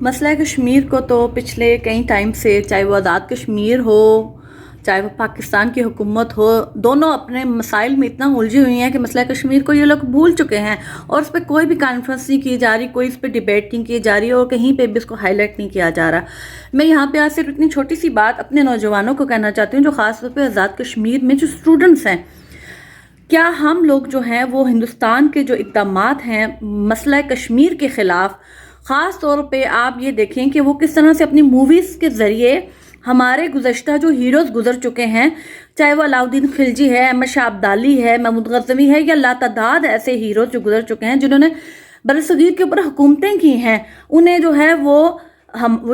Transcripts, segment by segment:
مسئلہ کشمیر کو تو پچھلے کئی ٹائم سے، چاہے وہ آزاد کشمیر ہو، چاہے وہ پاکستان کی حکومت ہو، دونوں اپنے مسائل میں اتنا الجھی ہوئی ہیں کہ مسئلہ کشمیر کو یہ لوگ بھول چکے ہیں، اور اس پہ کوئی بھی کانفرنس نہیں کی جا رہی، کوئی اس پہ ڈیبیٹ نہیں کی جا رہی، اور کہیں پہ بھی اس کو ہائی لائٹ نہیں کیا جا رہا۔ میں یہاں پہ آج صرف اتنی چھوٹی سی بات اپنے نوجوانوں کو کہنا چاہتی ہوں، جو خاص طور پہ آزاد کشمیر میں جو اسٹوڈنٹس ہیں، کیا ہم لوگ جو ہیں وہ ہندوستان کے جو اقدامات ہیں مسئلہ کشمیر کے خلاف، خاص طور پہ آپ یہ دیکھیں کہ وہ کس طرح سے اپنی موویز کے ذریعے ہمارے گزشتہ جو ہیروز گزر چکے ہیں، چاہے وہ علاؤدین خلجی ہے، احمد شاہ ابدالی ہے، محمود غزنوی ہے، یا لاتعداد ایسے ہیروز جو گزر چکے ہیں جنہوں نے برصغیر کے اوپر حکومتیں کی ہیں، انہیں جو ہے وہ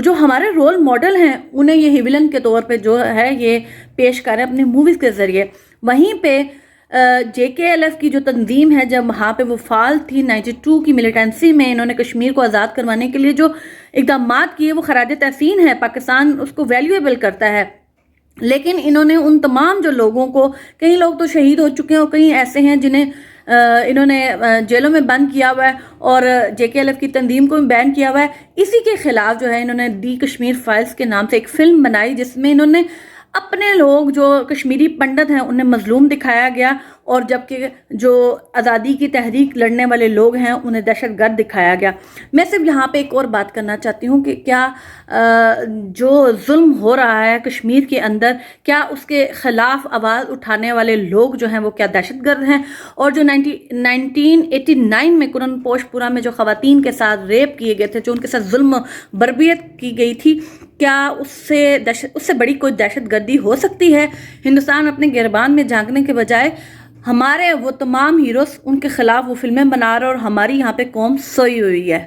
جو ہمارے رول ماڈل ہیں، انہیں یہ ویلن کے طور پہ جو ہے یہ پیش کریں اپنی موویز کے ذریعے۔ وہیں پہ جے کے ایل ایف کی جو تنظیم ہے، جب وہاں پہ وہ فعال تھی 92 کی ملیٹنسی میں، انہوں نے کشمیر کو آزاد کروانے کے لیے جو اقدامات کیے وہ خراج تحسین ہے، پاکستان اس کو ویلیویبل کرتا ہے، لیکن انہوں نے ان تمام جو لوگوں کو، کئی لوگ تو شہید ہو چکے ہیں اور کئی ایسے ہیں جنہیں انہوں نے جیلوں میں بند کیا ہوا ہے، اور جے کے ایل ایف کی تنظیم کو بھی بین کیا ہوا ہے۔ اسی کے خلاف جو ہے انہوں نے دی کشمیر فائلز کے نام سے ایک فلم بنائی، جس میں انہوں نے اپنے لوگ جو کشمیری پنڈت ہیں انہیں مظلوم دکھایا گیا، اور جبکہ جو آزادی کی تحریک لڑنے والے لوگ ہیں انہیں دہشت گرد دکھایا گیا۔ میں صرف یہاں پہ ایک اور بات کرنا چاہتی ہوں کہ کیا جو ظلم ہو رہا ہے کشمیر کے اندر، کیا اس کے خلاف آواز اٹھانے والے لوگ جو ہیں وہ کیا دہشت گرد ہیں؟ اور جو 1989 میں قرن پوش پورہ میں جو خواتین کے ساتھ ریپ کیے گئے تھے، جو ان کے ساتھ ظلم بربریت کی گئی تھی، کیا اس سے بڑی کوئی دہشت گردی ہو سکتی ہے؟ ہندوستان اپنے گربان میں جھانکنے کے بجائے ہمارے وہ تمام ہیروز ان کے خلاف وہ فلمیں بنا رہے، اور ہماری یہاں پہ قوم سوئی ہوئی ہے۔